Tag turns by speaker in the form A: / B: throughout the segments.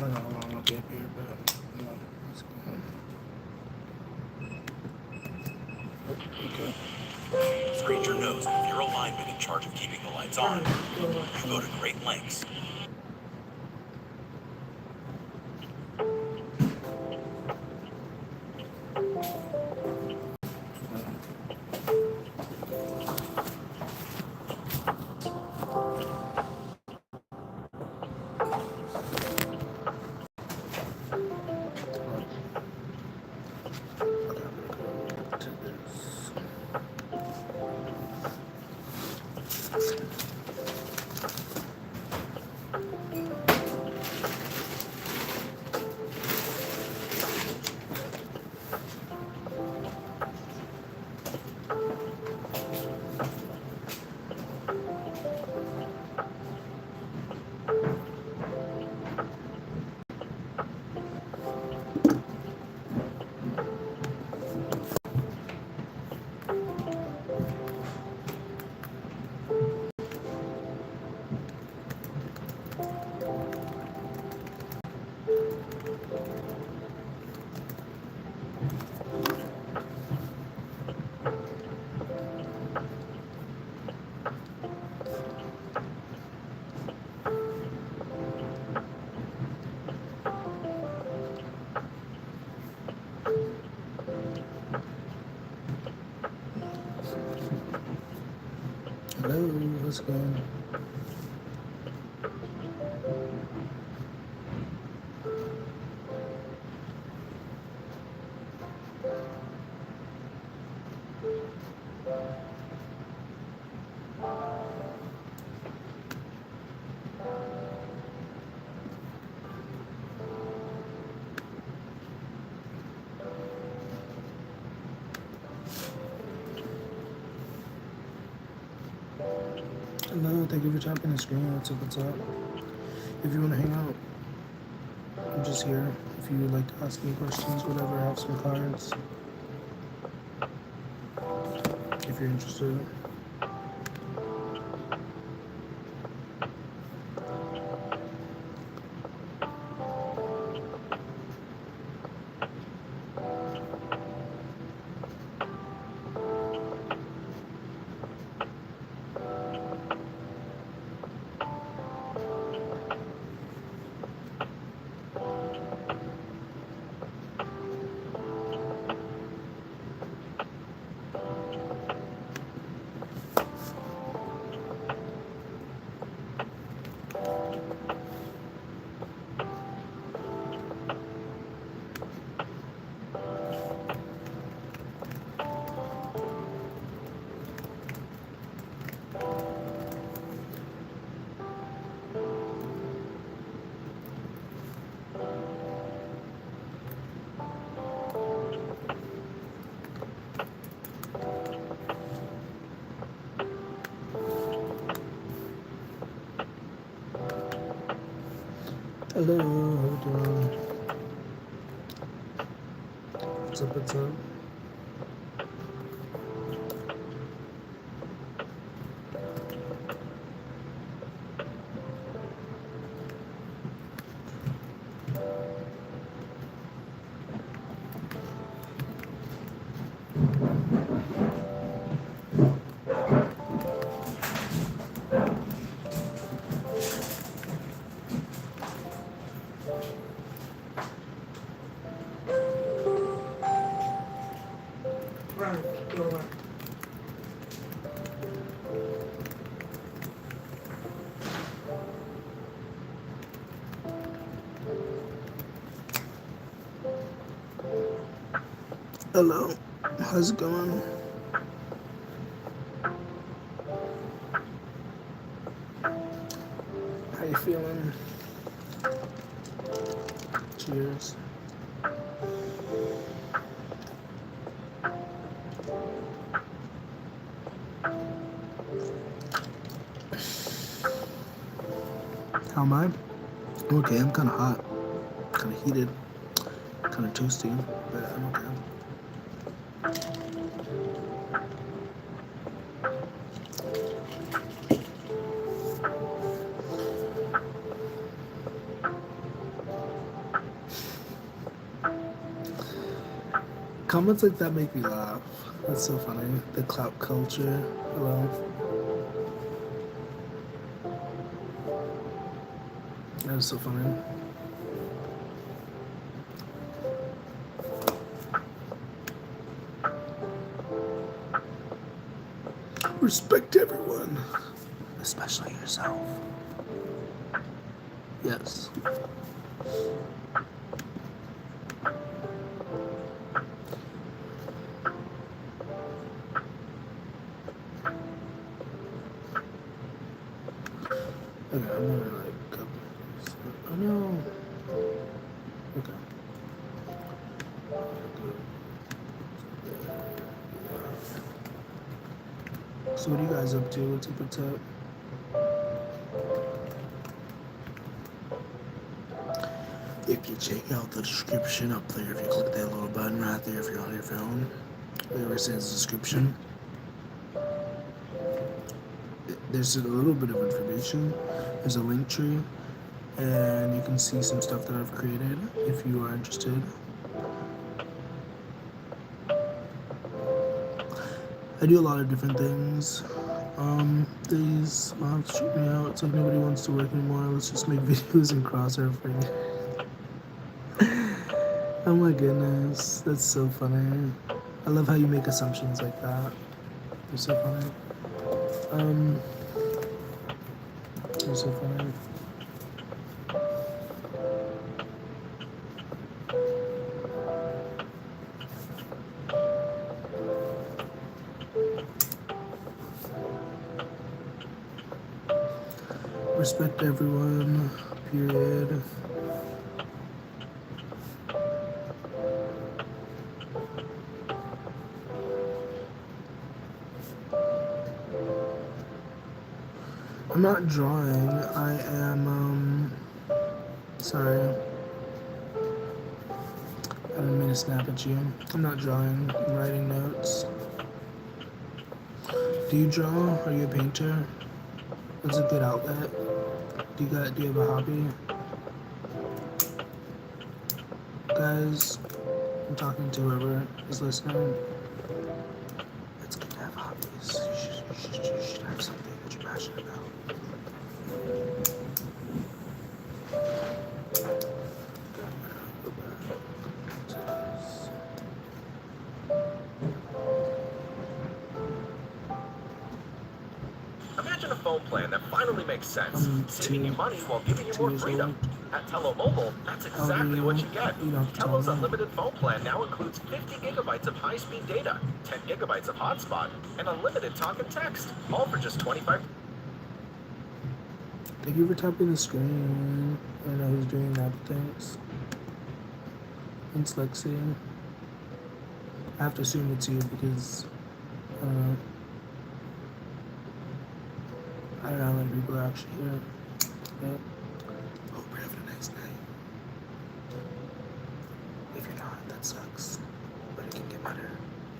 A: don't know how long I'll be up here, but let's go. Okay.
B: Stranger knows that if you're a lineman in charge of keeping the lights on, you go to great lengths.
A: Hello, how's it going? Hello, thank you for tapping the screen. What's up, what's up? If you want to hang out, I'm just here. If you would like to ask me questions, whatever, I have some cards. If you're interested. Hello, how you doing? What's up, what's up? Hello, how's it going? How you feeling? Cheers. How am I? Okay, I'm kind of hot, kind of heated, kind of toasty, but I'm okay. Comments like that make me laugh. That's so funny. The clout culture. Hello. That is so funny. Respect everyone, especially yourself. Yes. Okay, I'm gonna like go. Oh no. Okay. So what are you guys up to? What's up? What's up? If you check out the description up there, if you click that little button right there, if you're on your phone, where it says description, there's a little bit of information. There's a link tree, and you can see some stuff that I've created if you are interested. I do a lot of different things. These shoot me out. It's like nobody wants to work anymore. Let's just make videos and cross-referencing. Oh my goodness, that's so funny. I love how you make assumptions like that. They're so funny. They're so funny. Respect everyone, period. I'm not drawing, I am, sorry. I didn't mean to snap at you. I'm not drawing, I'm writing notes. Do you draw? Are you a painter? It's a good outlet. Do you have a hobby? Guys, I'm talking to whoever is listening. It's good to have hobbies. You should have something that you're passionate about.
B: Imagine a phone plan that finally makes sense, saving you money while giving you more freedom. At Tello Mobile, that's exactly what you get. Tello's unlimited phone plan now includes 50 gigabytes of high-speed data, 10 gigabytes of hotspot, and unlimited talk and text, all for just $25.
A: Thank you for tapping the screen. I don't know who's doing that, but thanks. Thanks, Lexi. I have to assume it's you because, I don't know. I don't know how many people are actually here. But hope you're having a nice night. If you're not, that sucks. But it can get better.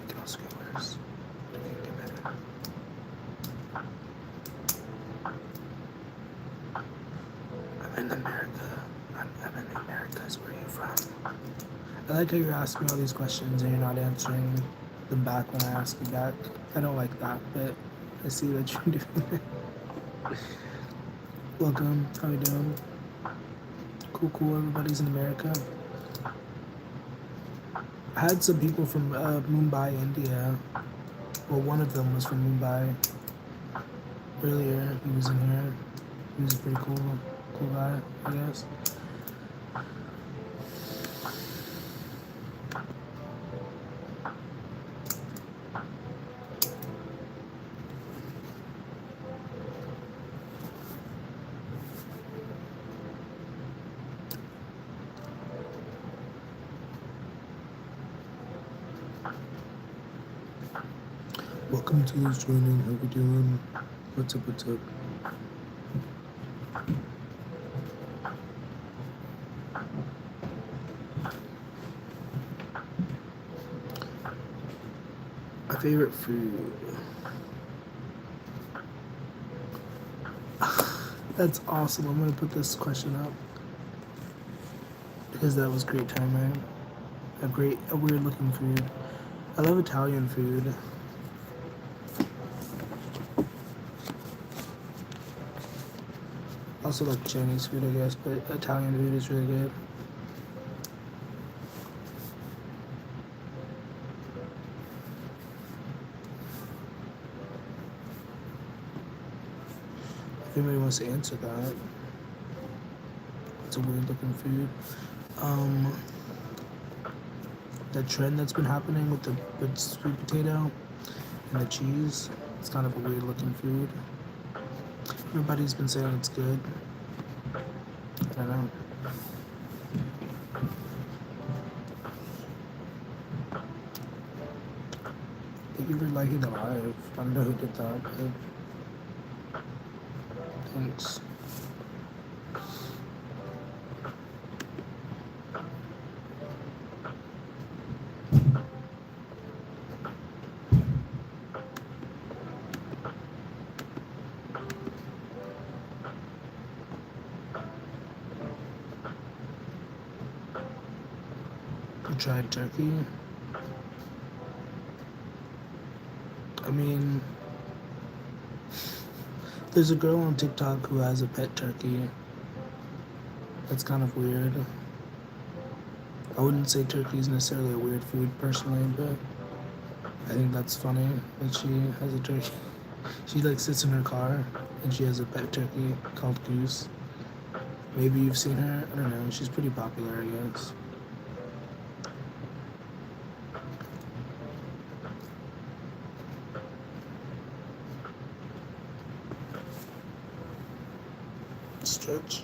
A: It can also get worse. But it can get better. I'm in America. I'm in the Americas. Where are you from? I like how you're asking me all these questions and you're not answering them back when I ask you back. I don't like that, but I see that you're doing it. Welcome. How you doing? Cool. Everybody's in America. I had some people from Mumbai, India. Well, one of them was from Mumbai. Earlier, he was in here. He was a pretty cool guy, I guess. Welcome to those joining. How we doing? What's up? My favorite food. That's awesome. I'm gonna put this question up because that was great timing. a weird looking food. I love Italian food. Also like Chinese food, I guess, but Italian food is really good. If anybody wants to answer that, it's a weird looking food. The trend that's been happening with the sweet potato and the cheese, it's kind of a weird looking food. Everybody's been saying it's good. I don't know. Thank you for liking the live. I don't know who did that, but thanks. I tried turkey. I mean, there's a girl on TikTok who has a pet turkey. That's kind of weird. I wouldn't say turkey is necessarily a weird food personally, but I think that's funny that she has a turkey. She like sits in her car and she has a pet turkey called Goose. Maybe you've seen her. I don't know. She's pretty popular, I guess. Stretch.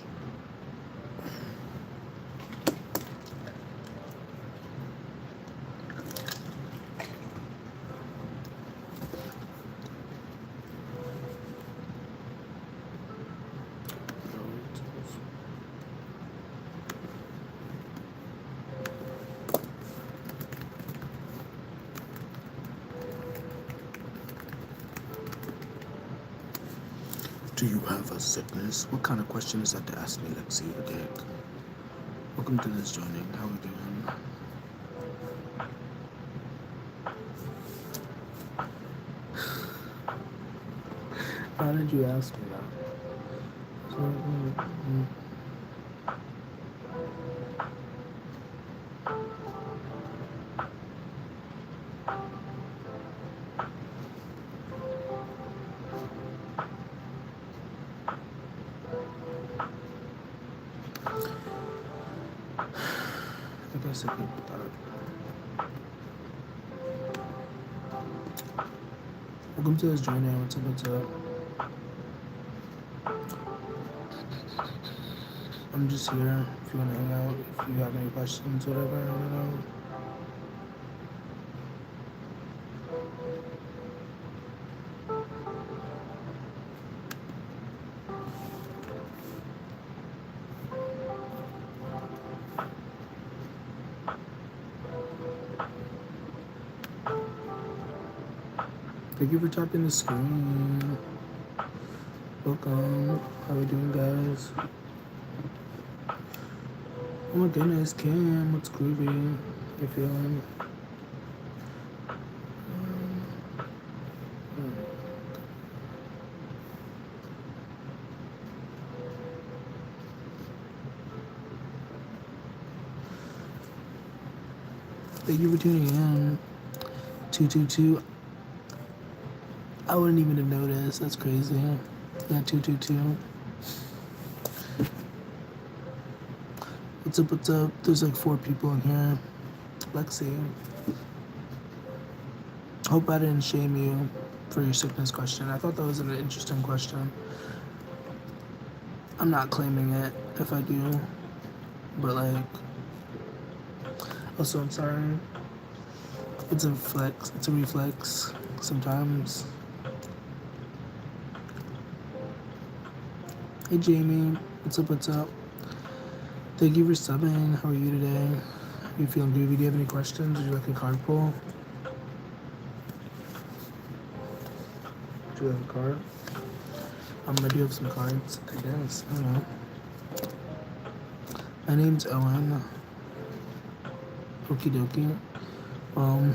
A: Do you have a sickness? What kind of question is that to ask me, Lexi or Dick? Welcome to this joining. How are we doing? How did you ask me that? I guess I can put that. Welcome to this journey. What's up? What's up? I'm just here if you want to hang out, if you have any questions, whatever, I don't know. Thank you for tapping the screen. Welcome. How are we doing, guys? Oh my goodness, Kim, what's groovy? How you feeling? Thank you for tuning in. 222. I wouldn't even have noticed. That's crazy. Yeah, 222. What's up? What's up? There's like 4 people in here. Lexi. Hope I didn't shame you for your sickness question. I thought that was an interesting question. I'm not claiming it if I do, but like, also I'm sorry. It's a flex. It's a reflex sometimes. Hey Jamie, what's up? What's up? Thank you for subbing. How are you today? Are you feeling groovy? Do you have any questions? Would you like a card pull? Do you have a card? I do have some cards, I guess. I don't know. My name's Owen. Okie dokie. Um,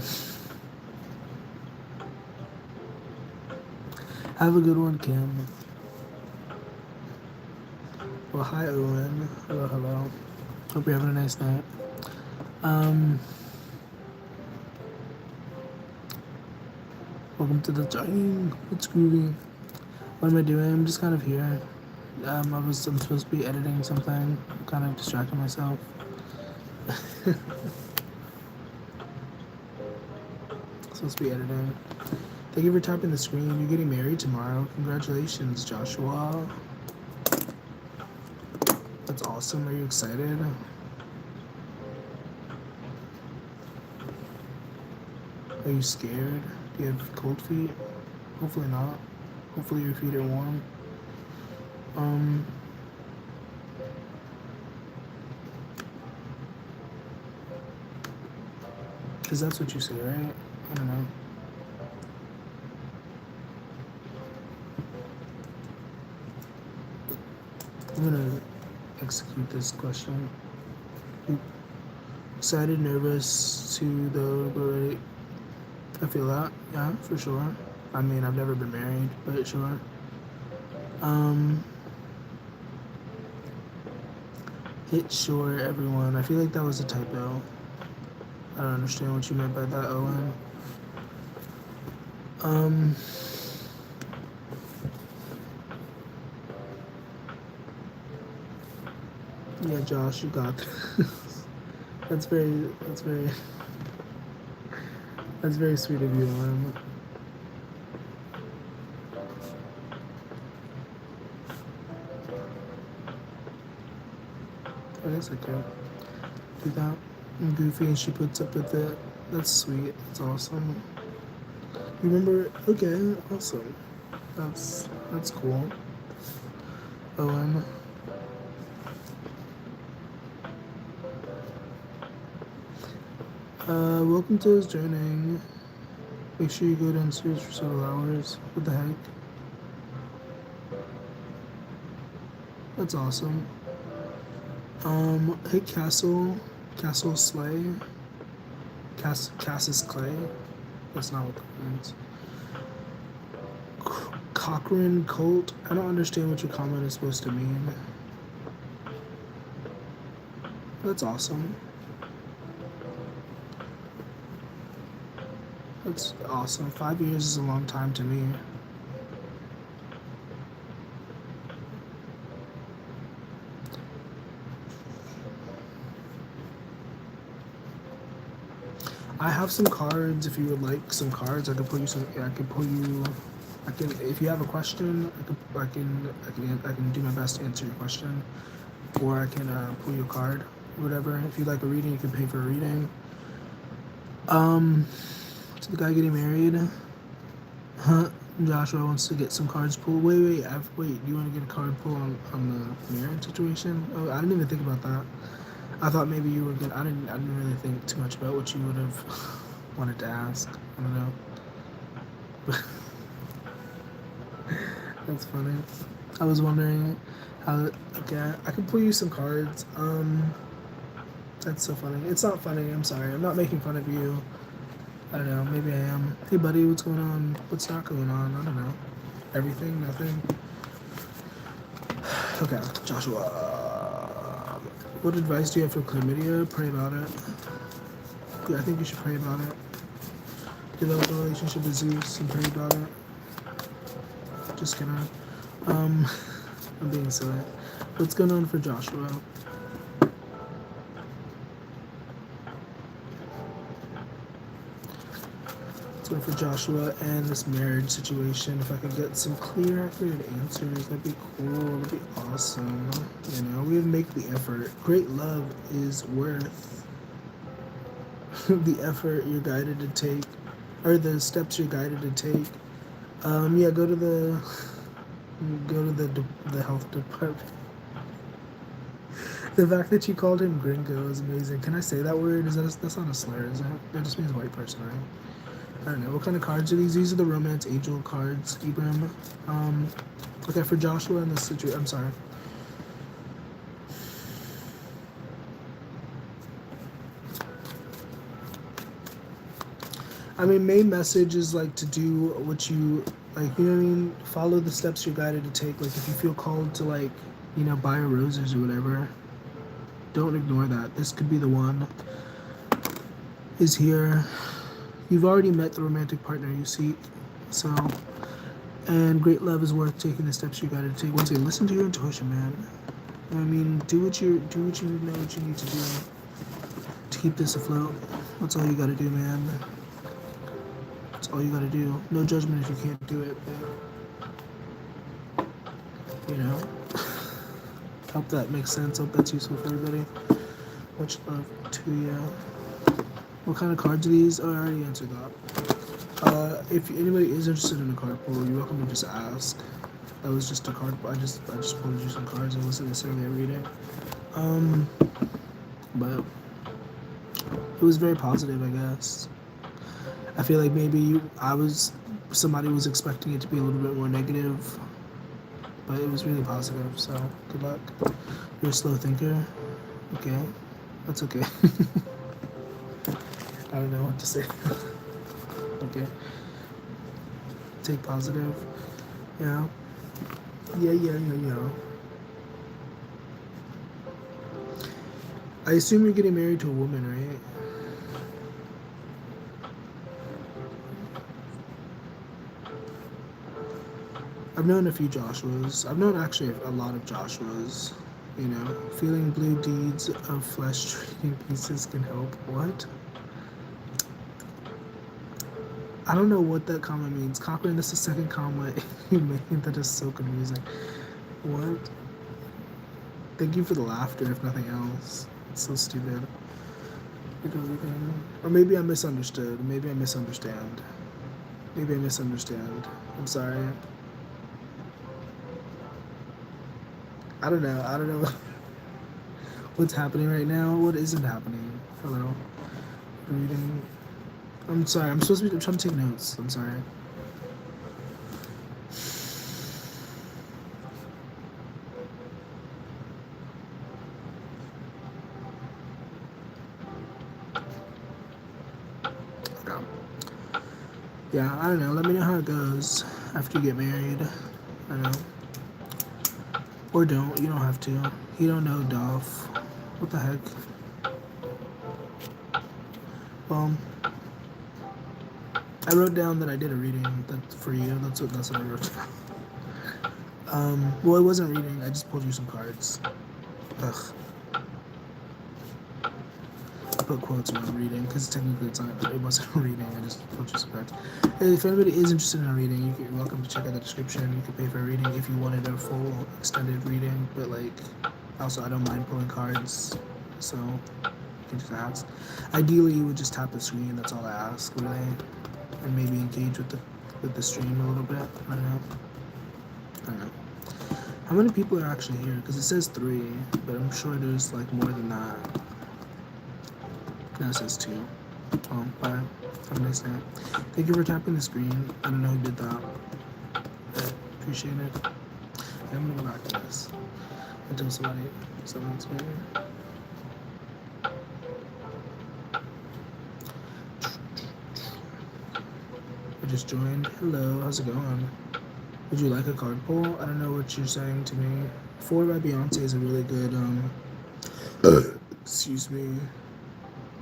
A: have a good one, Kim. Well, hi, Owen. Hello, hello. Hope you're having a nice night. Welcome to the time. It's groovy. What am I doing? I'm just kind of here. I'm supposed to be editing something. I'm kind of distracting myself. Supposed to be editing. Thank you for tapping the screen. You're getting married tomorrow. Congratulations, Joshua. That's awesome. Are you excited? Are you scared? Do you have cold feet? Hopefully not. Hopefully your feet are warm. Because that's what you say, right? I don't know. I'm gonna execute this question. Excited, nervous, to though, but ready. I feel that, yeah, for sure. I mean, I've never been married, but sure. Hit sure, everyone. I feel like that was a typo. I don't understand what you meant by that, Owen. Yeah, Josh, you got this. That's very sweet of you, Owen. I guess I could do that. I'm goofy and she puts up with it. That's sweet. That's awesome. You remember? Okay, awesome. That's cool. Owen. Welcome to his joining. Make sure you go downstairs for several hours. What the heck? That's awesome. Hey Castle Slay. Cassis Clay. That's not what that means. Cochrane Colt. I don't understand what your comment is supposed to mean. That's awesome. That's awesome. 5 years is a long time to me. I have some cards. If you would like some cards, I could pull you some. I could pull you. I can. If you have a question, I can do my best to answer your question, or I can pull you a card, whatever. If you like a reading, you can pay for a reading. To the guy getting married, Joshua wants to get some cards pulled. Wait. You want to get a card pull on the marriage situation? Oh, I didn't even think about that. I thought maybe you were gonna. I didn't really think too much about what you would have wanted to ask. I don't know. That's funny. I was wondering how. Okay, I can pull you some cards. That's so funny. It's not funny. I'm sorry. I'm not making fun of you. I don't know. Maybe I am. Hey, buddy, what's going on? What's not going on? I don't know. Everything, nothing. Okay, Joshua. What advice do you have for chlamydia? Pray about it. I think you should pray about it. Develop a relationship with Zeus and pray about it. Just kidding. I'm being silly. What's going on for Joshua? So for Joshua and this marriage situation, if I could get some clear, accurate answers, that'd be cool. That'd be awesome. You know, we would make the effort. Great love is worth the effort you're guided to take, or the steps you're guided to take. Yeah, go to the health department. The fact that you called him gringo is amazing. Can I say that word? That's not a slur, is it? That just means white person, right? I don't know. What kind of cards are these? These are the Romance Angel cards, Ibram. Okay, for Joshua in this situation, I'm sorry. I mean, main message is like to do what you like. You know what I mean? Follow the steps you're guided to take. Like if you feel called to like, you know, buy roses or whatever, don't ignore that. This could be the one. Is here. You've already met the romantic partner you seek, so. And great love is worth taking the steps you gotta take. Once again, listen to your intuition, man. I mean, do what you know what you need to do to keep this afloat. That's all you gotta do, man. That's all you gotta do. No judgment if you can't do it, but you know. Hope that makes sense. Hope that's useful for everybody. Much love to you. What kind of cards are these? Oh, I already answered that. If anybody is interested in a card pull, you're welcome to just ask. That was just a card. I just pulled you some cards. It wasn't necessarily a reading. But it was very positive, I guess. I feel like maybe somebody was expecting it to be a little bit more negative, but it was really positive. So good luck. You're a slow thinker. Okay, that's okay. I don't know what to say. Okay. Take positive. Yeah. Yeah. I assume you're getting married to a woman, right? I've known a few Joshuas. I've known actually a lot of Joshuas. You know, feeling blue deeds of flesh trading pieces can help. What? I don't know what that comment means. Cochran, this is the second comment you made that is so confusing. What? Thank you for the laughter, if nothing else. It's so stupid. Or maybe I misunderstood. Maybe I misunderstand. I'm sorry. I don't know what's happening right now. What isn't happening? Hello. Reading. I'm sorry. I'm trying to take notes. I'm sorry. Yeah, I don't know. Let me know how it goes after you get married. I don't know. Or don't. You don't have to. You don't know, Dolph. What the heck? Well, I wrote down that I did a reading for you. That's what I wrote down. Well, it wasn't a reading. I just pulled you some cards. Ugh. I put quotes around reading because technically it wasn't a reading. I just pulled you some cards. Hey, if anybody is interested in a reading, you're welcome to check out the description. You can pay for a reading if you wanted a full extended reading. But like, also I don't mind pulling cards, so you can just ask. Ideally, you would just tap the screen. That's all I ask, really, and maybe engage with the stream a little bit. I don't know. How many people are actually here? Because it says 3, but I'm sure there's like more than that. No, it says 2. Oh, bye. Have a nice day. Thank you for tapping the screen. I don't know who did that, but appreciate it. Okay, I'm gonna go back to this until someone's here. I just joined. Hello, how's it going? Would you like a card pull? I don't know what you're saying to me. 4 by Beyonce is a really good, excuse me.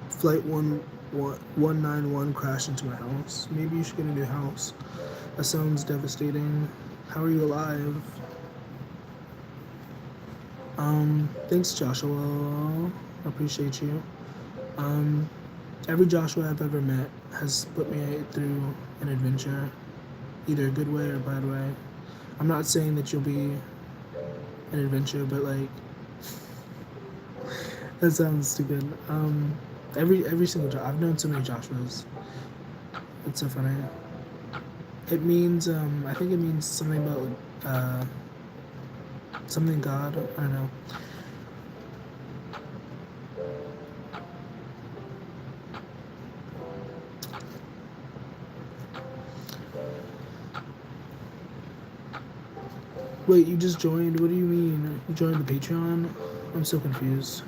A: Flight 191 crashed into my house. Maybe you should get a new house. That sounds devastating. How are you alive? Thanks, Joshua. I appreciate you. Every Joshua I've ever met has put me through an adventure, either a good way or a bad way. I'm not saying that you'll be an adventure, but like, that sounds stupid. Every single I've known so many Joshuas. It's so funny. It means I think it means something about something God. I don't know. Wait, you just joined? What do you mean? You joined the Patreon? I'm so confused.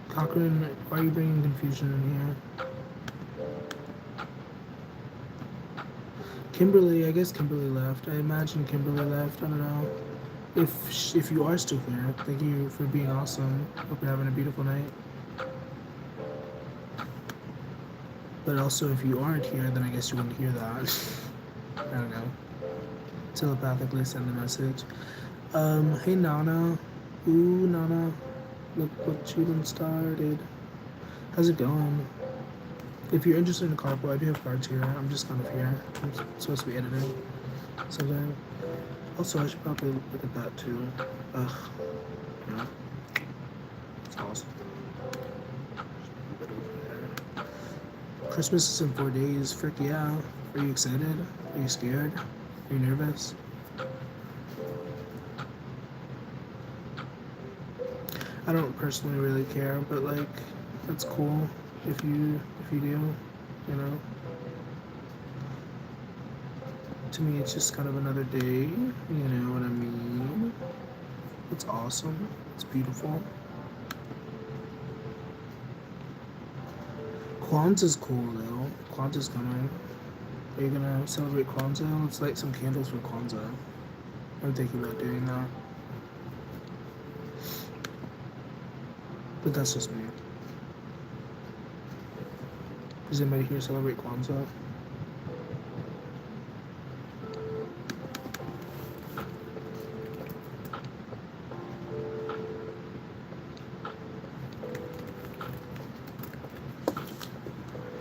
A: Cochran, why are you bringing confusion in here? Kimberly, I guess Kimberly left. I imagine Kimberly left. I don't know. If you are still here, thank you for being awesome. Hope you're having a beautiful night. But also, if you aren't here, then I guess you wouldn't hear that. I don't know. Telepathically send the message. Hey Nana. Ooh, Nana. Look what you done started. How's it going? If you're interested in carpool, I do have cards here. I'm just kind of here. I'm supposed to be editing something. Also, I should probably look at that too. Ugh. Yeah. It's awesome. Christmas is in 4 days. Frick yeah. Are you excited? Are you scared? Are you nervous? I don't personally really care, but like, that's cool if you do, you know. To me, it's just kind of another day, you know what I mean? It's awesome. It's beautiful. Kwanzaa's cool though. Kwanzaa's coming. Are you gonna celebrate Kwanzaa? Let's light some candles for Kwanzaa. I'm thinking about doing that. But that's just me. Does anybody here celebrate Kwanzaa?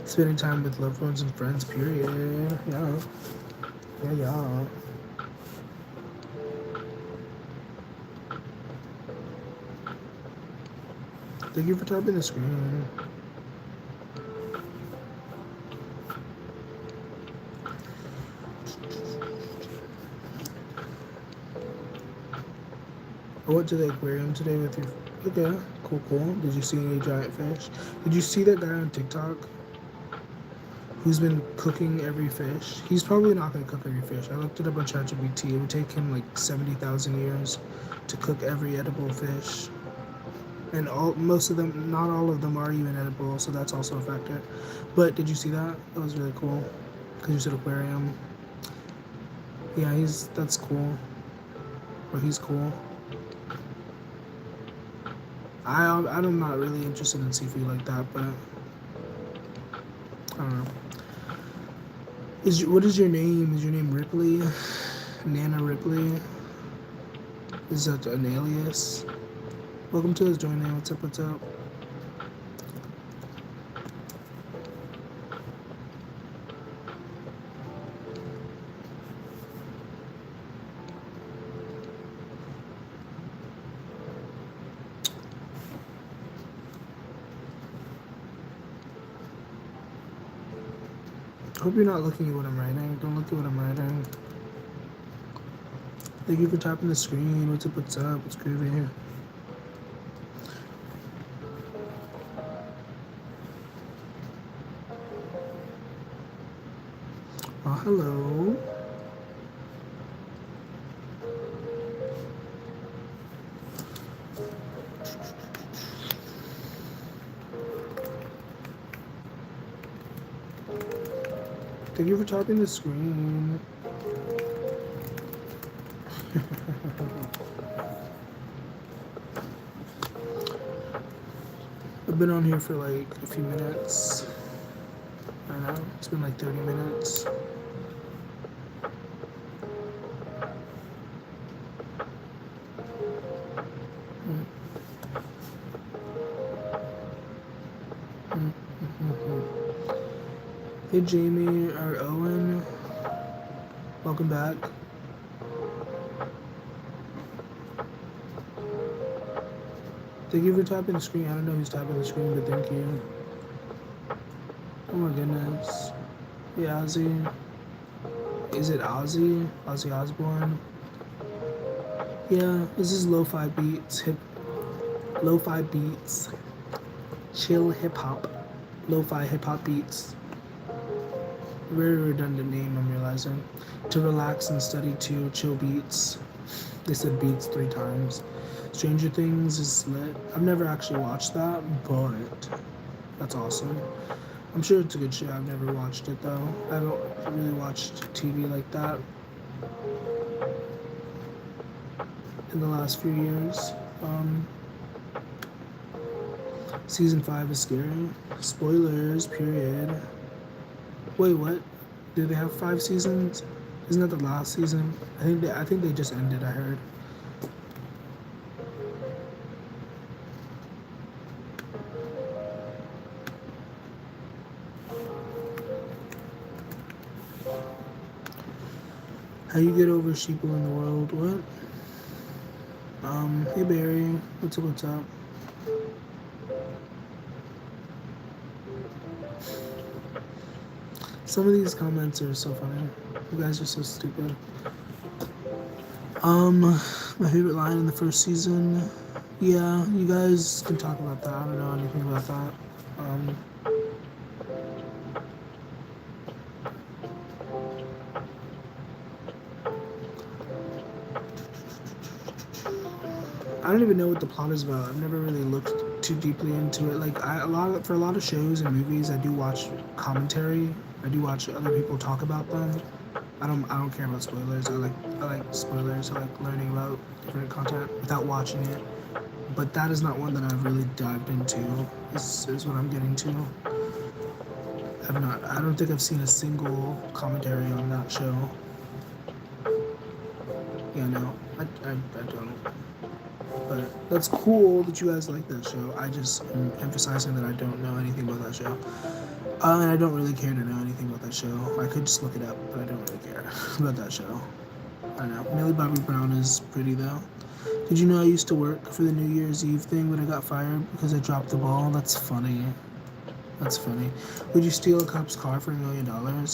A: Spending time with loved ones and friends, period. Yeah. Yeah. Thank you for tapping the screen. I went to the aquarium today with your... Okay, cool. Did you see any giant fish? Did you see that guy on TikTok who's been cooking every fish? He's probably not going to cook every fish. I looked it up on ChatGPT. It would take him like 70,000 years to cook every edible fish. And most of them, not all of them are even edible, so that's also a factor. But did you see that? That was really cool. Because you said aquarium. Yeah, that's cool. Or he's cool. I'm not really interested in seafood like that, but I don't know. What is your name? Is your name Ripley? Nana Ripley? Is that an alias? Welcome to us joining. What's up? I hope you're not looking at what I'm writing. Don't look at what I'm writing. Thank you for tapping the screen. What's up? What's groovy? Oh, hello. Thank you for tapping the screen. I've been on here for like a few minutes. I don't know. It's been like 30 minutes. Hey Jamie or Owen, welcome back. Thank you for tapping the screen. I don't know who's tapping the screen, but thank you. Oh my goodness. Hey Ozzy. Is it Ozzy? Ozzy Osbourne? Yeah, this is lo-fi beats. Lo-fi beats. Chill hip-hop. Lo-fi hip-hop beats. Very redundant name, I'm realizing. To relax and study to chill beats. They said beats 3 times. Stranger Things is lit. I've never actually watched that, but that's awesome. I'm sure it's a good show. I've never watched it though. I haven't really watched TV like that in the last few years. Season 5 is scary. Spoilers, period. Wait, what? Do they have 5 seasons? Isn't that the last season? I think they just ended, I heard. How you get over sheeple in the world? What? Hey Barry, what's up, what's up? Some of these comments are so funny. You guys are so stupid. My favorite line in the first season. Yeah, you guys can talk about that. I don't know anything about that. I don't even know what the plot is about. I've never really looked too deeply into it. Like for a lot of shows and movies, I do watch commentary. I do watch other people talk about them. I don't care about spoilers. I like spoilers. I like learning about different content without watching it. But that is not one that I've really dived into. Is what I'm getting to. I don't think I've seen a single commentary on that show. Yeah, no, I don't. But that's cool that you guys like that show. I just am emphasizing that I don't know anything about that show. And I don't really care to know anything about that show. I could just look it up, but I don't really care about that show. I don't know. Millie Bobby Brown is pretty though. Did you know I used to work for the New Year's Eve thing, but I got fired because I dropped the ball? That's funny. That's funny. Would you steal a cop's car for $1 million?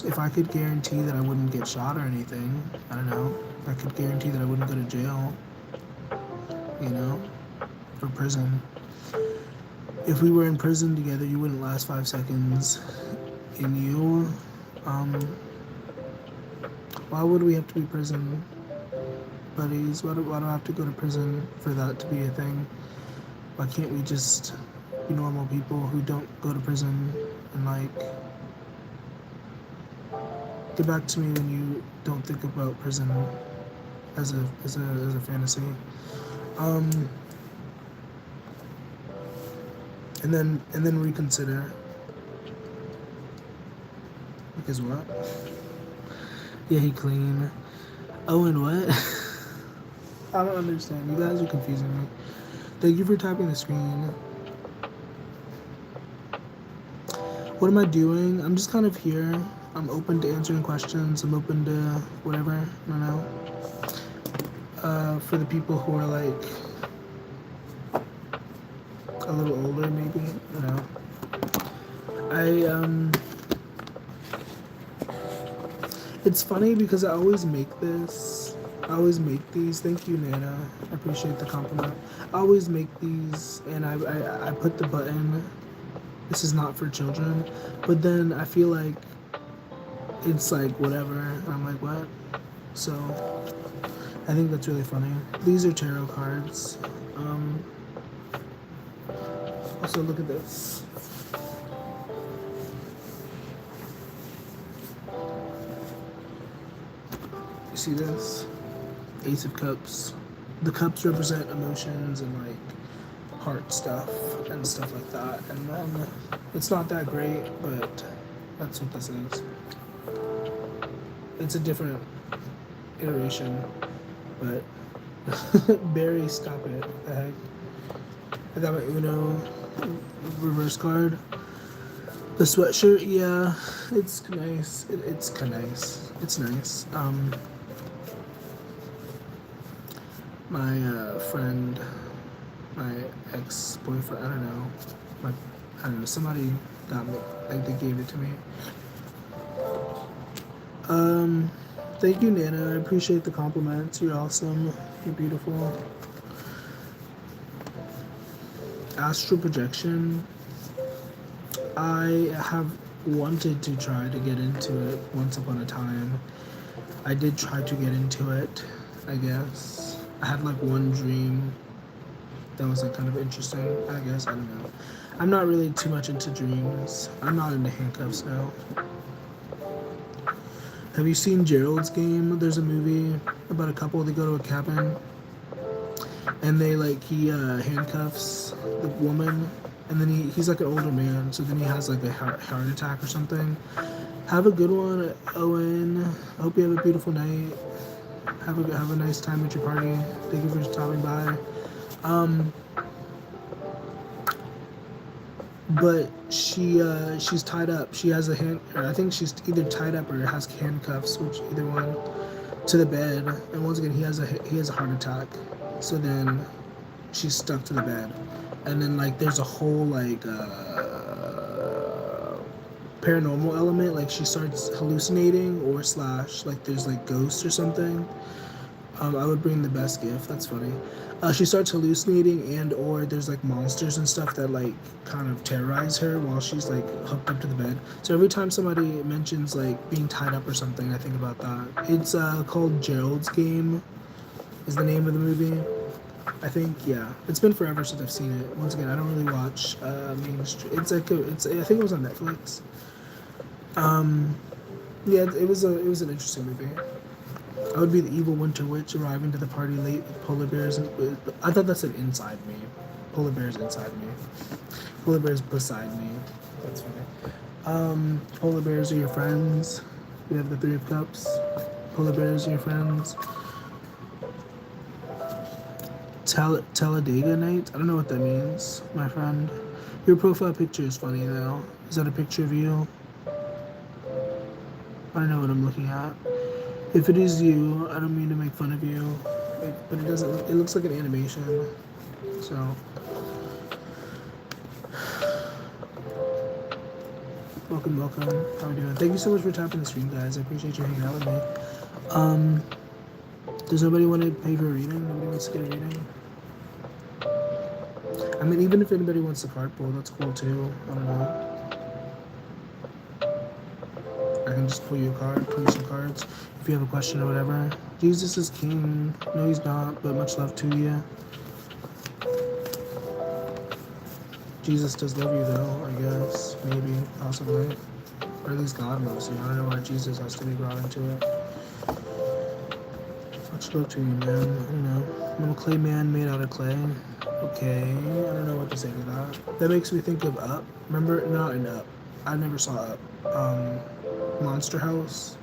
A: If I could guarantee that I wouldn't get shot or anything, I don't know. If I could guarantee that I wouldn't go to jail, you know, for prison. If we were in prison together, you wouldn't last 5 seconds. In you, why would we have to be prison buddies? Why do I have to go to prison for that to be a thing? Why can't we just be normal people who don't go to prison and like get back to me when you don't think about prison as a fantasy? And then reconsider. Because what? Yeah, he clean. Oh, and what? I don't understand. You guys are confusing me. Thank you for tapping the screen. What am I doing? I'm just kind of here. I'm open to answering questions. I'm open to whatever. I don't know. For the people who are like a little older, maybe. You know. It's funny because I always make this. I always make these. Thank you, Nana. I appreciate the compliment. I always make these, and I put the button. This is not for children, but then I feel like it's like whatever. And I'm like, what? So I think that's really funny. These are tarot cards. Also, look at this. You see this? Ace of Cups. The cups represent emotions and like heart stuff and stuff like that. And then it's not that great, but that's what this is. It's a different iteration, but Barry, stop it. What the heck? I got my Uno reverse card. The sweatshirt, yeah, it's nice. It's nice. It's nice. My friend, my ex-boyfriend, I don't know, somebody got me, like they gave it to me. Thank you, Nana. I appreciate the compliments. You're awesome. You're beautiful. Astral projection. I have wanted to try to get into it once upon a time. I did try to get into it, I guess. I had like one dream that was like kind of interesting, I guess. I don't know. I'm not really too much into dreams. I'm not into handcuffs now. Have you seen Gerald's Game? There's a movie about a couple. They go to a cabin, and they like he handcuffs the woman, and then he's like an older man. So then he has like a heart attack or something. Have a good one, Owen. I hope you have a beautiful night. Have a nice time at your party. Thank you for stopping by. But she's tied up. She has a hand. I think she's either tied up or has handcuffs, which either one, to the bed. And once again, he has a heart attack. So then she's stuck to the bed, and then like there's a whole like paranormal element. Like she starts hallucinating or slash like there's like ghosts or something. I would bring the best gift. That's funny. She starts hallucinating and or there's like monsters and stuff that like kind of terrorize her while she's like hooked up to the bed. So every time somebody mentions like being tied up or something, I think about that. It's called Gerald's Game is the name of the movie. I think, yeah. It's been forever since I've seen it. Once again, I don't really watch mainstream. It's like I think it was on Netflix. Yeah, it was an interesting movie. I would be the evil winter witch arriving to the party late with polar bears. I thought that said inside me. Polar bears inside me. Polar bears beside me. That's funny. Polar bears are your friends. We have the Three of Cups. Polar bears are your friends. Talladega night? I don't know what that means, my friend. Your profile picture is funny though. Is that a picture of you? I don't know what I'm looking at. If it is you, I don't mean to make fun of you, but it doesn't. It looks like an animation. So, welcome. How are we doing? Thank you so much for tapping the stream, guys. I appreciate you hanging out with me. Does nobody want to pay for a reading? Nobody wants to get a reading? I mean, even if anybody wants the card pull, that's cool too. I don't know. I can just pull you a card, pull you some cards. If you have a question or whatever. Jesus is king. No, he's not, but much love to you. Jesus does love you though, I guess. Maybe, possibly. Or at least God loves you. I don't know why Jesus has to be brought into it. Much love to you, man. I don't know. I'm a clay man made out of clay. Okay, I don't know what to say to that. That makes me think of Up. Remember? Not in Up. I never saw Up. Monster House.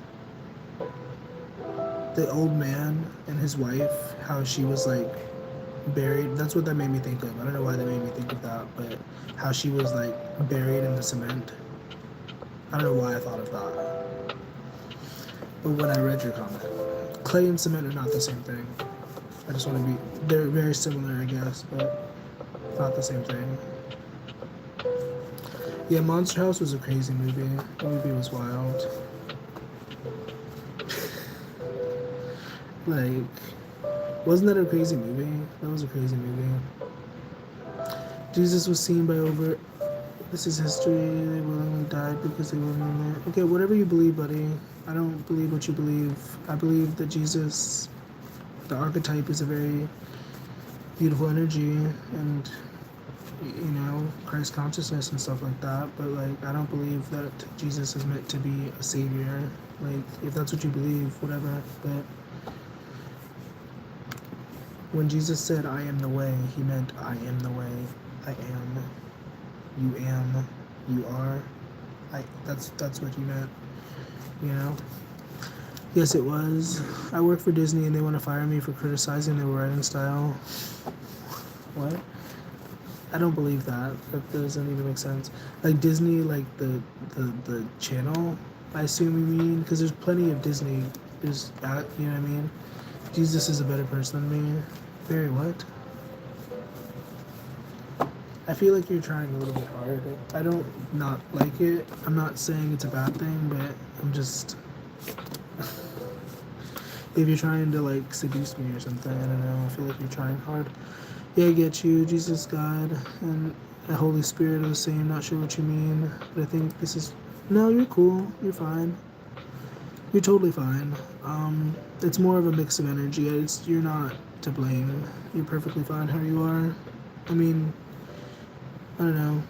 A: The old man and his wife, how she was like buried. That's what that made me think of. I don't know why that made me think of that, but how she was like buried in the cement. I don't know why I thought of that. But when I read your comment, clay and cement are not the same thing. I just want to be, they're very similar, I guess, but not the same thing. Yeah, Monster House was a crazy movie. The movie was wild. Like, wasn't that a crazy movie? That was a crazy movie. Jesus was seen by over... This is history. They willingly died because they willingly... Okay, whatever you believe, buddy. I don't believe what you believe. I believe that Jesus, the archetype, is a very beautiful energy and, you know, Christ consciousness and stuff like that. But, like, I don't believe that Jesus is meant to be a savior. Like, if that's what you believe, whatever. But when Jesus said, I am the way, he meant I am the way. I am. You am. You are. That's what he meant. You know? Yes, it was. I work for Disney and they want to fire me for criticizing their writing style. What? I don't believe that. That doesn't even make sense. Like Disney, like the channel, I assume you mean? Because there's plenty of Disney. There's that, you know what I mean? Jesus is a better person than me. Very what? I feel like you're trying a little bit hard. I don't not like it. I'm not saying it's a bad thing, but I'm just... if you're trying to like seduce me or something, I don't know. I feel like you're trying hard. Yeah, I get you. Jesus, God, and the Holy Spirit are the same. Not sure what you mean, but I think this is... No, you're cool. You're fine. You're totally fine. It's more of a mix of energy. You're not to blame. You're perfectly fine how you are. I mean, I don't know.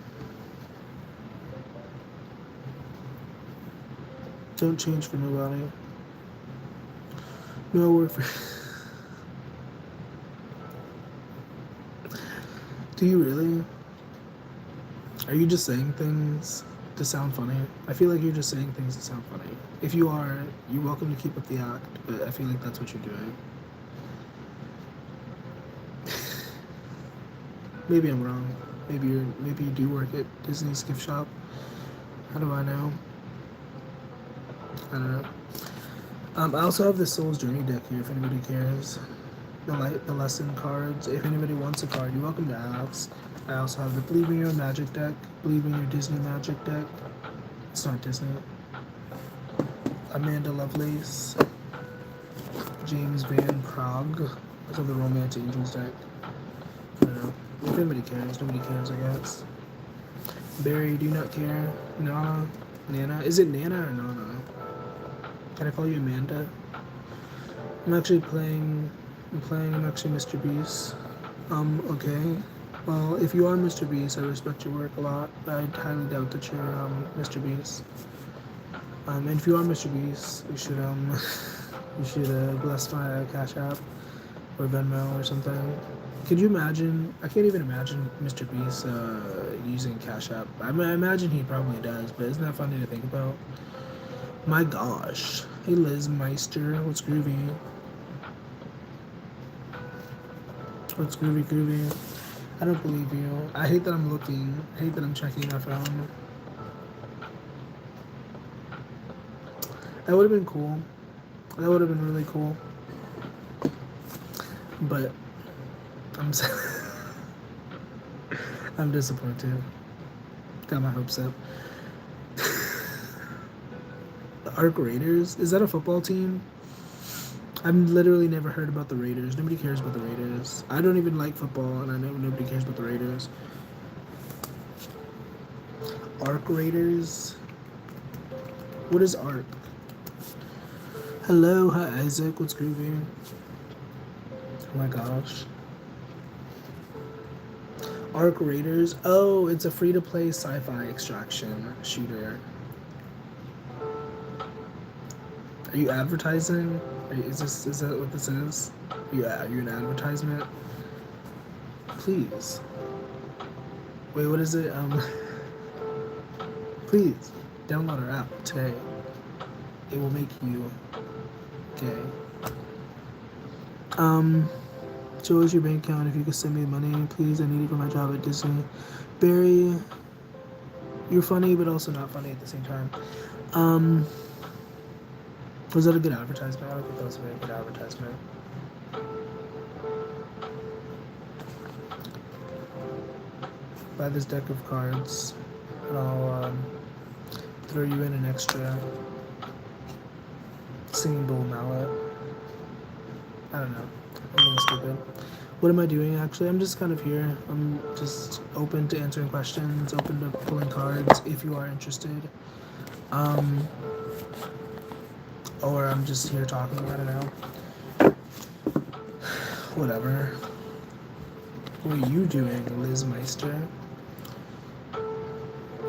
A: Don't change for nobody. No word for. Do you really? Are you just saying things to sound funny? I feel like you're just saying things to sound funny. If you are, you're welcome to keep up the act, but I feel like that's what you're doing. Maybe I'm wrong. Maybe you do work at Disney's gift shop. How do I know? I don't know. I also have the Soul's Journey deck here if anybody cares. The lesson cards. If anybody wants a card, you're welcome to ask. I also have the Believe in Your Magic deck, Believe in Your Disney Magic deck. It's not Disney. Amanda Lovelace, James Van Prague. That's on the Romance Angels deck. I don't know. If anybody cares, nobody cares, I guess. Barry, do you not care? Nana? Is it Nana or Nana? Can I call you Amanda? I'm actually Mr. Beast. Okay. Well, if you are Mr. Beast, I respect your work a lot, but I highly doubt that you're, Mr. Beast. And if you are Mr. Beast, you should bless my Cash App or Venmo or something. Could you imagine? I can't even imagine Mr. Beast using Cash App. I imagine he probably does, but isn't that funny to think about? My gosh. Hey Liz Meister, what's groovy? What's groovy? I don't believe you. I hate that I'm looking. I hate that I'm checking my phone. That would have been cool. That would have been really cool. But I'm disappointed. Got my hopes up. The Arc Raiders? Is that a football team? I've literally never heard about the Raiders. Nobody cares about the Raiders. I don't even like football, and I know nobody cares about the Raiders. Arc Raiders? What is Arc? Hello, hi Isaac, what's groovy? Oh my gosh. Arc Raiders? Oh, it's a free-to-play sci-fi extraction shooter. Are you advertising? Is that what this is? Yeah, are you an advertisement? Please. Wait, what is it? Please download our app today. It will make you gay. Show us your bank account if you could send me money, please. I need it for my job at Disney. Barry, you're funny, but also not funny at the same time. Was that a good advertisement? I don't think that was a very good advertisement. Buy this deck of cards, and I'll throw you in an extra singing bowl mallet. I don't know. I'm being stupid. What am I doing actually? I'm just kind of here. I'm just open to answering questions, open to pulling cards if you are interested. Or I'm just here talking, I don't know. Whatever. What are you doing, Liz Meister?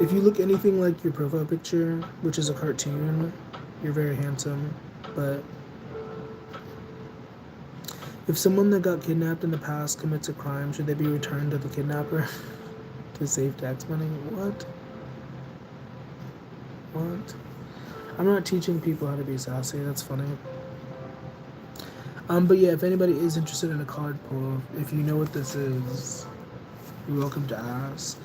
A: If you look anything like your profile picture, which is a cartoon, you're very handsome, but if someone that got kidnapped in the past commits a crime, should they be returned to the kidnapper to save tax money? What? I'm not teaching people how to be sassy, that's funny. But yeah, if anybody is interested in a card pull, if you know what this is, you're welcome to ask.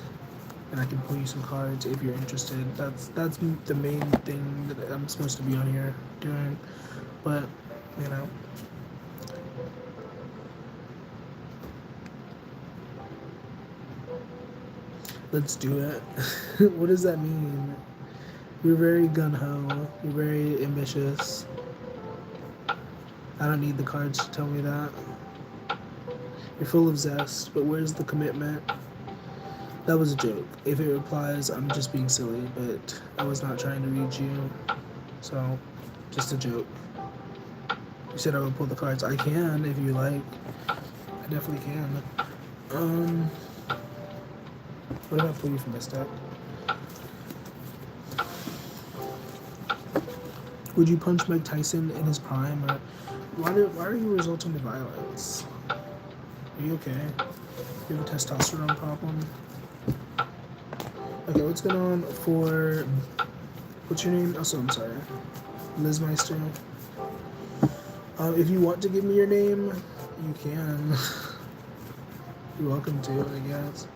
A: And I can pull you some cards if you're interested. That's the main thing that I'm supposed to be on here doing. But, you know. Let's do it. What does that mean? You're very gung-ho. You're very ambitious. I don't need the cards to tell me that. You're full of zest, but where's the commitment? That was a joke. If it replies, I'm just being silly, but I was not trying to read you. So, just a joke. You said I would pull the cards. I can, if you like. I definitely can. What if I pull you from this deck? Would you punch Mike Tyson in his prime? Or why are you resorting to violence? Are you okay? You have a testosterone problem? Okay, what's going on for... What's your name? Oh, I'm sorry. Liz Meister. If you want to give me your name, you can. You're welcome to, I guess.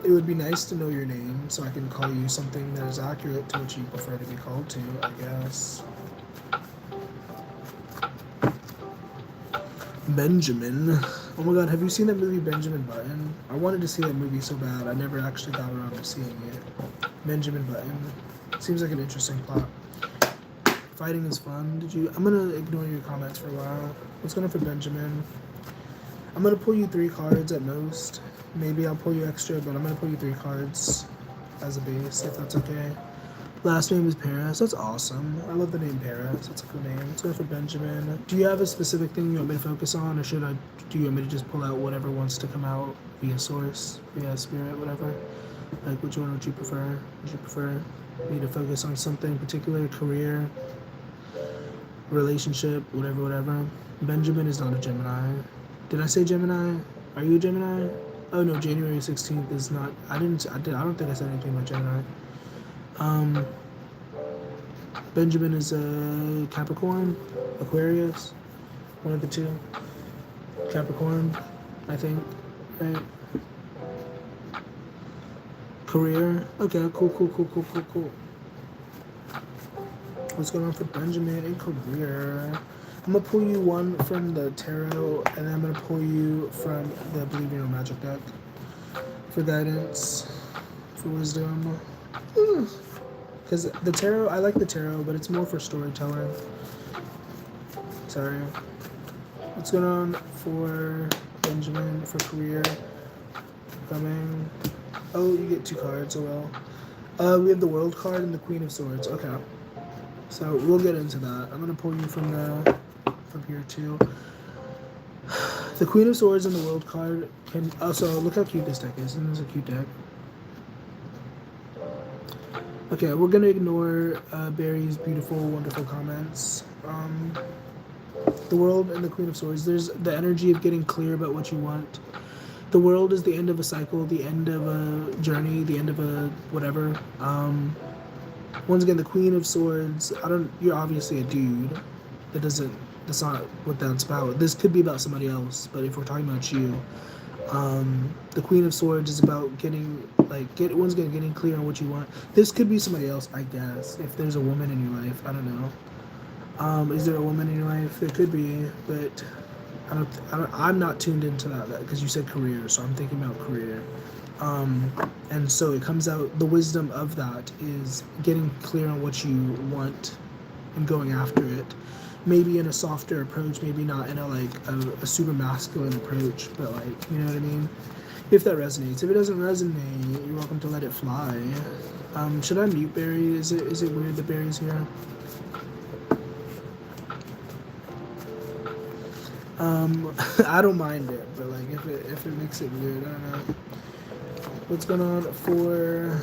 A: It would be nice to know your name so I can call you something that is accurate to what you prefer to be called to, I guess. Benjamin. Oh my god, have you seen that movie Benjamin Button? I wanted to see that movie so bad. I never actually got around to seeing it. Benjamin Button. Seems like an interesting plot. Fighting is fun. I'm gonna ignore your comments for a while. What's going on for Benjamin? I'm gonna pull you 3 cards at most. Maybe I'll pull you extra, but I'm gonna pull you 3 cards as a base, if that's okay. Last name is Paris. That's awesome. I love the name Paris. That's a cool name. Let's go for Benjamin. Do you have a specific thing you want me to focus on, or do you want me to just pull out whatever wants to come out via source, via spirit, whatever? Like, which one would you prefer? Would you prefer me to focus on something particular, career, relationship, whatever? Benjamin is not a Gemini. Did I say Gemini? Are you a Gemini? Oh no, January 16th is not. I don't think I said anything about Gemini. Benjamin is a Capricorn, Aquarius, one of the two. Capricorn, I think, right? Career, okay, cool. What's going on for Benjamin in career? I'm gonna pull you one from the tarot, and then I'm gonna pull you from the Believe in Your Magic deck for guidance, for wisdom. Because the tarot, I like the tarot, but it's more for storytelling. Sorry. What's going on for Benjamin for career? Coming. Oh, you get 2 cards, oh well. We have the World card and the Queen of Swords. Okay. So we'll get into that. I'm gonna pull you from here too. The Queen of Swords and the World card can also look how cute this deck is. This is a cute deck. Okay, we're gonna ignore Barry's beautiful, wonderful comments. The World and the Queen of Swords. There's the energy of getting clear about what you want. The World is the end of a cycle, the end of a journey, the end of a whatever. Once again, the Queen of Swords. You're obviously a dude. That's not what that's about. This could be about somebody else, but if we're talking about you, the Queen of Swords is about getting clear on what you want. This could be somebody else, I guess. If there's a woman in your life, I don't know. Is there a woman in your life? There could be, but I'm not tuned into that because you said career, so I'm thinking about career. And so it comes out, the wisdom of that is getting clear on what you want and going after it. Maybe in a softer approach, maybe not in a super masculine approach, but you know what I mean? If that resonates. If it doesn't resonate, you're welcome to let it fly. Should I mute Barry? Is it weird that Barry's here? I don't mind it, but if it makes it weird, I don't know. What's going on for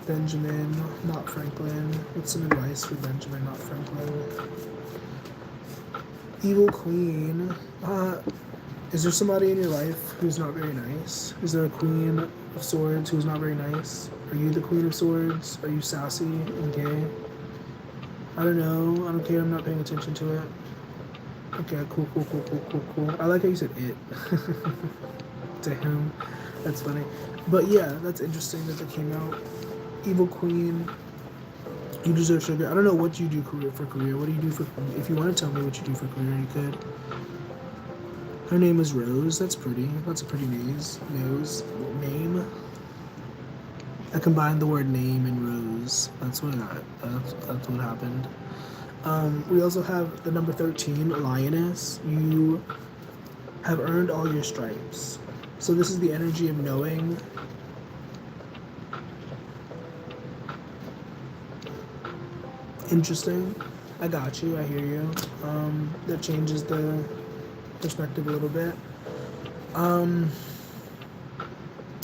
A: Benjamin, not Franklin? What's some advice for Benjamin, not Franklin? Evil Queen. Is there somebody in your life who's not very nice? Is there a Queen of Swords who's not very nice? Are you the Queen of Swords? Are you sassy and gay? I don't know. I don't care. I'm not paying attention to it. Okay, cool. I like how you said it. To him. That's funny. But yeah, that's interesting that came out. Evil Queen. You deserve sugar. I don't know what you do for career. What do you do for... If you want to tell me what you do for career, you could. Her name is Rose. That's pretty. That's a pretty name. I combined the word name and Rose. That's what happened. We also have the number 13, Lioness. You have earned all your stripes. So this is the energy of knowing. Interesting. I got you. I hear you. That changes the perspective a little bit. Um,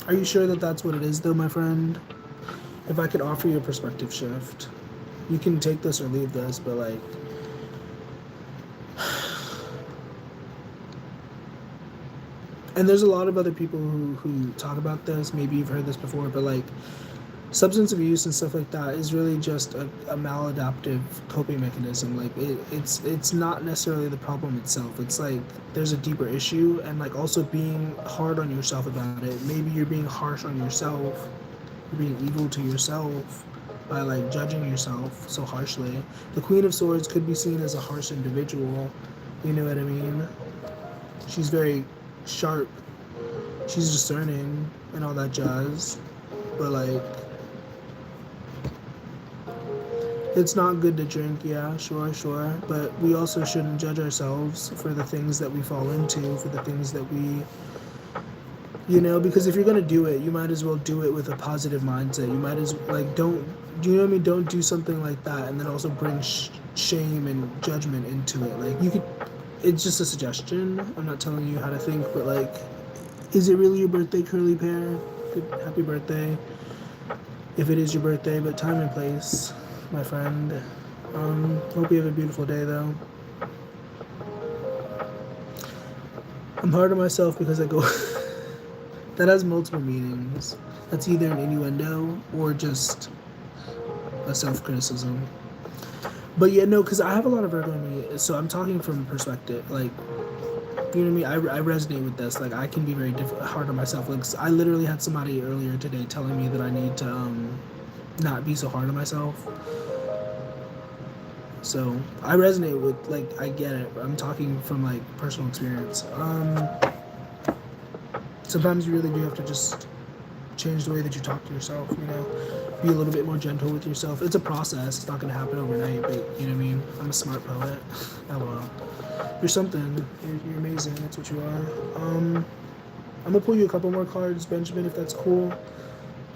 A: are you sure that that's what it is, though, my friend? If I could offer you a perspective shift, you can take this or leave this, but like, and there's a lot of other people who talk about this. Maybe you've heard this before, but like, substance abuse and stuff like that is really just a maladaptive coping mechanism. Like it's not necessarily the problem itself. It's like there's a deeper issue, and like also being hard on yourself about it. Maybe you're being harsh on yourself. You're being evil to yourself by like judging yourself so harshly. The Queen of Swords could be seen as a harsh individual. You know what I mean? She's very sharp. She's discerning and all that jazz. But like, it's not good to drink, yeah, sure. But we also shouldn't judge ourselves for the things that we fall into, for the things that we, because if you're going to do it, you might as well do it with a positive mindset. You might as, like, do you know what I mean? Don't do something like that and then also bring shame and judgment into it. Like, you could, it's just a suggestion. I'm not telling you how to think, but, like, is it really your birthday, curly pear? Good, happy birthday. If it is your birthday, but time and place, my friend. Hope you have a beautiful day, though. I'm hard on myself because I go... That has multiple meanings. That's either an innuendo or just a self-criticism. But yeah, no, because I have a lot of Virgo in me, so I'm talking from perspective. Like, you know what I mean? I resonate with this. Like, I can be very hard on myself. Like, I literally had somebody earlier today telling me that I need to not be so hard on myself. So I resonate with, like, I get it. I'm talking from like personal experience. Sometimes you really do have to just change the way that you talk to yourself, be a little bit more gentle with yourself. It's a process. It's not going to happen overnight, but you know what I mean? I'm a smart poet. LOL. You're something. You're amazing. That's what you are. I'm going to pull you a couple more cards, Benjamin, if that's cool.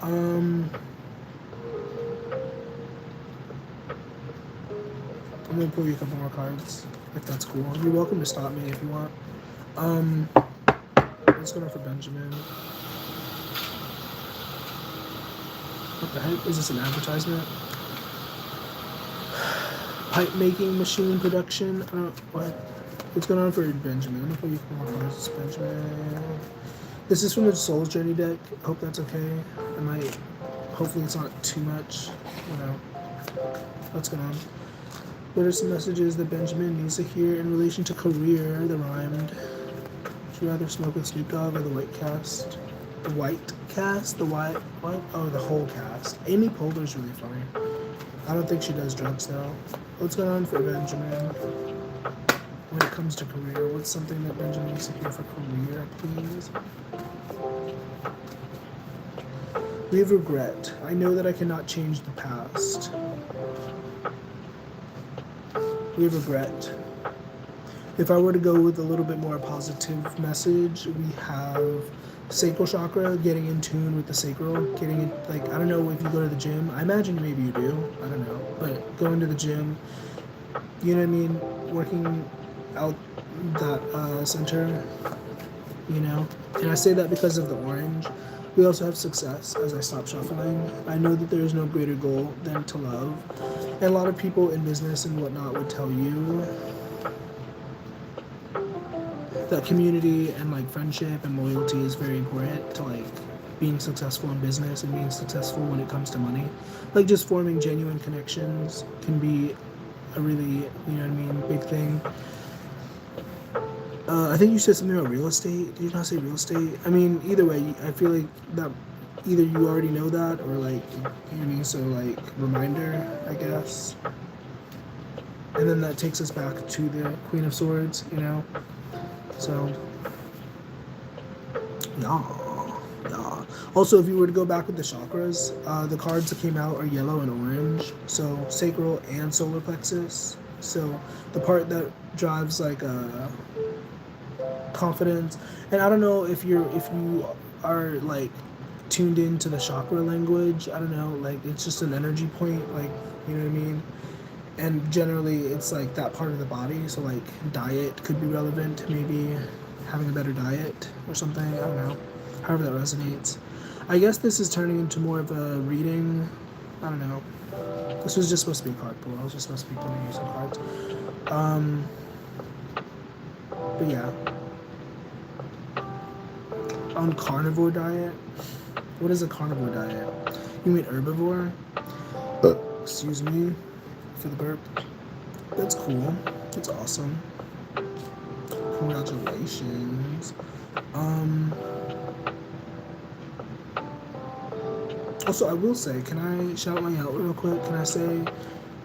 A: I'm going to pull you a couple more cards, if that's cool. You're welcome to stop me if you want. Let's go for Benjamin. What the heck? Is this an advertisement? Pipe making machine production? What? What's going on for Benjamin? I'm gonna put you more cards, Benjamin. This is from the Soul's Journey deck. Hope that's okay. Hopefully it's not too much. What's going on? What are some messages that Benjamin needs to hear in relation to career? The rhymed. Would you rather smoke with Snoop Dogg or the White Cast? The White Cast? The White? What? Oh, the whole cast. Amy Poehler's really funny. I don't think she does drugs, though. What's going on for Benjamin? When it comes to career, what's something that Benjamin needs to hear for career, please? We have regret. I know that I cannot change the past. We have regret. If I were to go with a little bit more positive message, we have sacral chakra, getting in tune with the sacral, getting in, like, I don't know if you go to the gym. I imagine maybe you do. I don't know. But going to the gym, you know what I mean? Working out that center, And I say that because of the orange. We also have success as I stop shuffling. I know that there is no greater goal than to love. And a lot of people in business and whatnot would tell you that community and like friendship and loyalty is very important to like being successful in business and being successful when it comes to money. Like just forming genuine connections can be a really, big thing. I think you said something about real estate. Did you not say real estate? I mean, either way, I feel like that either you already know that or like, so like reminder, I guess. And then that takes us back to the Queen of Swords, So, yeah. Also, if you were to go back with the chakras, the cards that came out are yellow and orange. So, sacral and solar plexus. So, the part that drives like confidence. And I don't know if you are like tuned into the chakra language. I don't know. Like it's just an energy point. Like you know what I mean. and generally it's like that part of the body. So like diet could be relevant, maybe having a better diet or something. I don't know. However that resonates. I guess this is turning into more of a reading. I don't know. This was just supposed to be a card pull. I was just supposed to be pulling you some cards. But yeah. On carnivore diet. What is a carnivore diet? You mean herbivore? Excuse me for the burp. That's cool. That's awesome. Congratulations. Also, I will say, can I shout my out real quick? Can I say,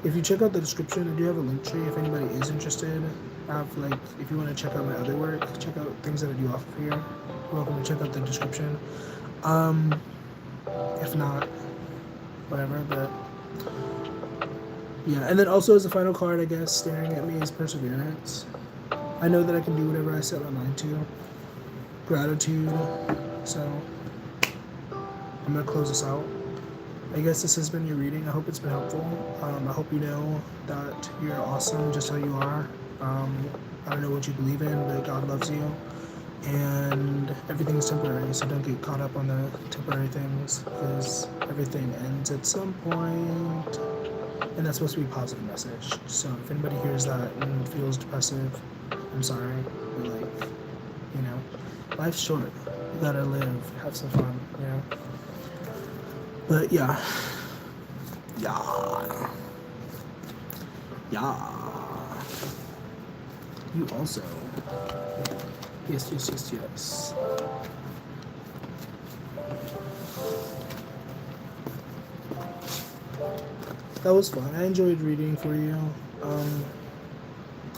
A: if you check out the description, I do have a link tree if anybody is interested. I have, like, if you want to check out my other work, check out things that I do off of here. You're welcome to check out the description. If not, whatever, but yeah. And then also as a final card, I guess, staring at me is perseverance. I know that I can do whatever I set my mind to. Gratitude. So I'm gonna close this out. I guess this has been your reading. I hope it's been helpful. I hope you know that you're awesome just how you are. I don't know what you believe in, but God loves you. And everything is temporary, so don't get caught up on the temporary things, because everything ends at some point. And that's supposed to be a positive message. So if anybody hears that and feels depressive, I'm sorry. But like, you know, life's short. You gotta live, have some fun, you know. But yeah. You also. Yes. That was fun. I enjoyed reading for you.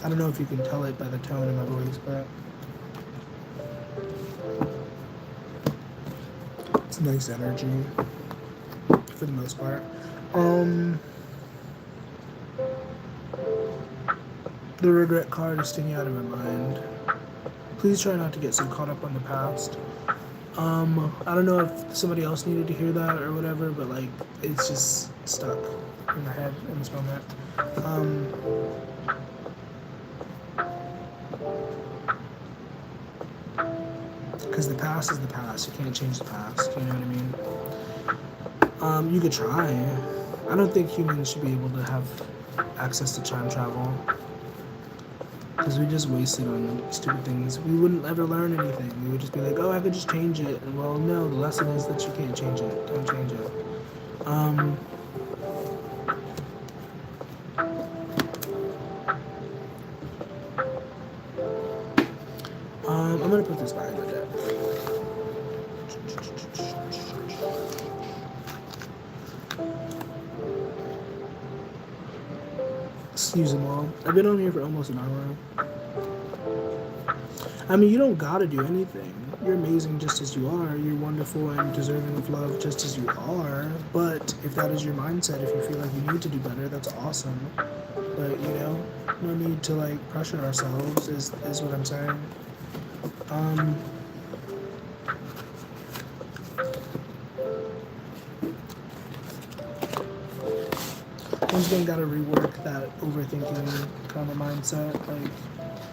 A: I don't know if you can tell it by the tone of my voice, but it's nice energy for the most part. The regret card is sticking out of my mind. Please try not to get so caught up on the past. I don't know if somebody else needed to hear that or whatever, but like, it's just stuck in my head in this moment. Because the past is the past. You can't change the past. You know what I mean? You could try. I don't think humans should be able to have access to time travel. Because we just waste it on stupid things. We wouldn't ever learn anything. We would just be like, oh, I could just change it. And well, no, the lesson is that you can't change it. Don't change it. I'm going to put this back in the deck. Excuse them all. I've been on here for almost an hour. I mean, you don't gotta do anything. You're amazing just as you are. You're wonderful and deserving of love just as you are. But if that is your mindset, if you feel like you need to do better, that's awesome. But, you know, no need to, like, pressure ourselves is what I'm saying. Once again, gotta rework that overthinking kind of mindset, like,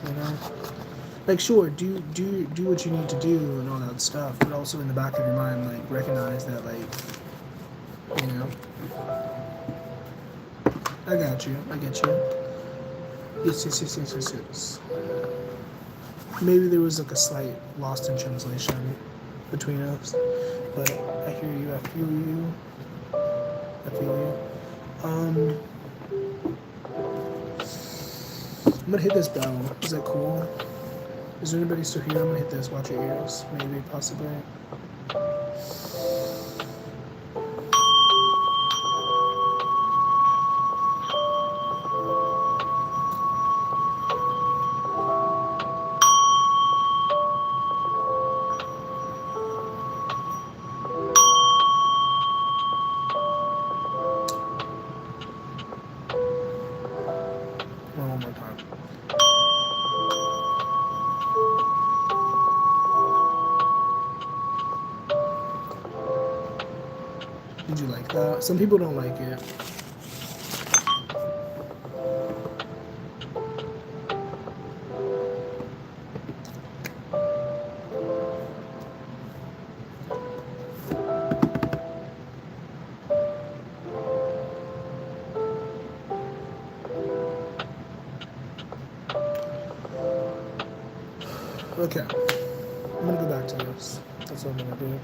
A: you know, like, sure, do what you need to do and all that stuff, but also in the back of your mind, like, recognize that, like, you know, I get you. Yes. Maybe there was like a slight lost in translation between us, but I hear you, I feel you. I'm gonna hit this bell. Is that cool? Is there anybody still here? I'm gonna hit this. Watch your ears. Maybe, possibly. One more time. Did you like that? Some people don't like it. Okay. I'm gonna go back to this. That's what I'm gonna do.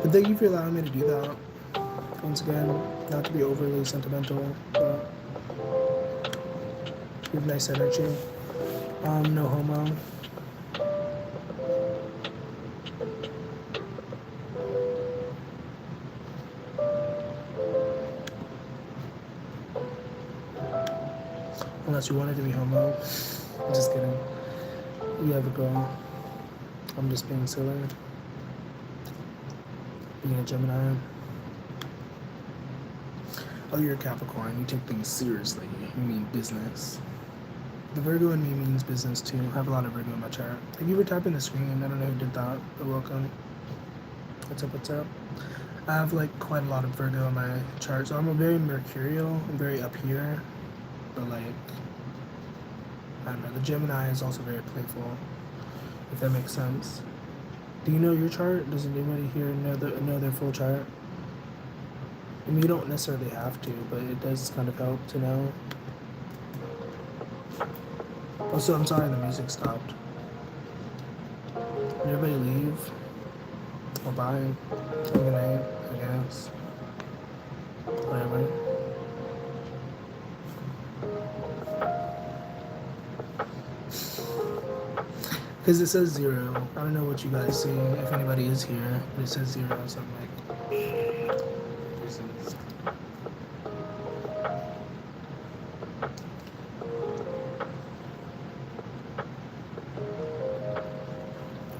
A: But thank you for allowing me to do that. Once again, not to be overly sentimental, but you have nice energy. No homo. Unless you wanted to be homo. I'm just kidding. You have a girl. I'm just being silly. Being a Gemini. Oh, you're a Capricorn. You take things seriously. You mean business. The Virgo in me means business too. I have a lot of Virgo in my chart. Thank you for tapping the screen. I don't know who did that, but welcome. What's up, what's up? I have like quite a lot of Virgo in my chart, so I'm a very mercurial. I'm very up here, but like, I don't know. The Gemini is also very playful, if that makes sense. Do you know your chart? Does anybody here know their full chart? I mean, you don't necessarily have to, but it does kind of help to know. Also, I'm sorry the music stopped. Did everybody leave? Or bye? Good night, I guess. Whatever. Because it says 0. I don't know what you guys see, if anybody is here, but it says 0, so I'm like...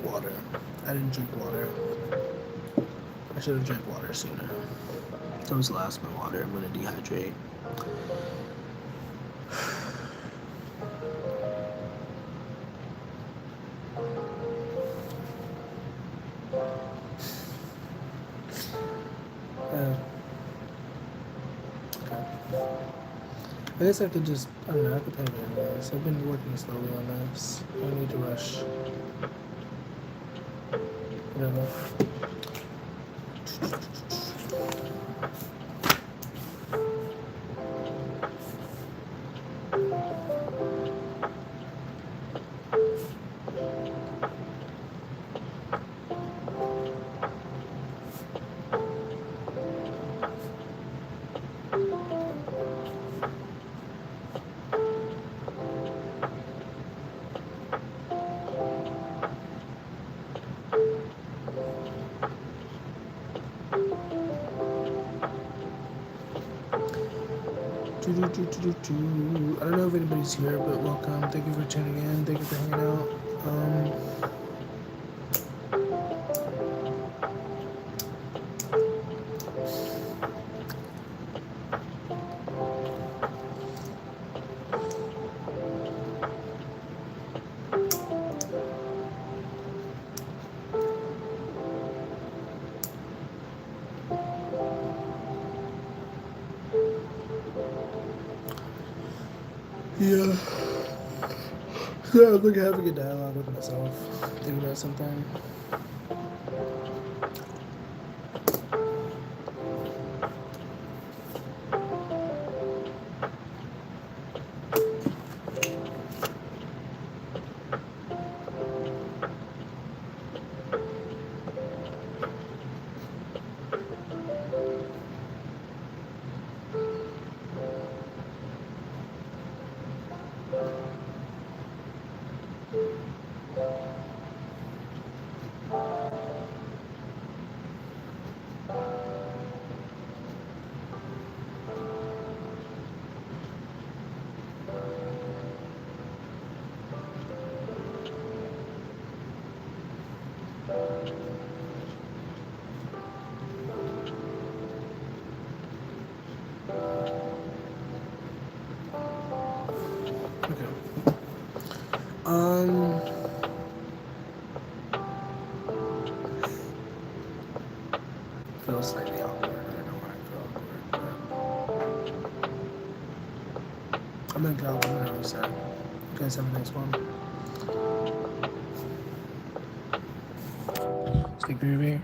A: Water. I didn't drink water. I should have drank water sooner. That was the last of my water. I'm gonna dehydrate. I guess I could just, I don't know, I could pay this. I've been working slowly on this. I don't need to rush. Whatever. I don't know if anybody's here, but welcome. Thank you for tuning in. Thank you for hanging out. Yeah. So I think having a dialogue with myself, thinking about something. Feels slightly awkward. I don't know why I feel awkward, but I'm gonna go. I'm gonna reset. You guys have a nice one. Stay groovy.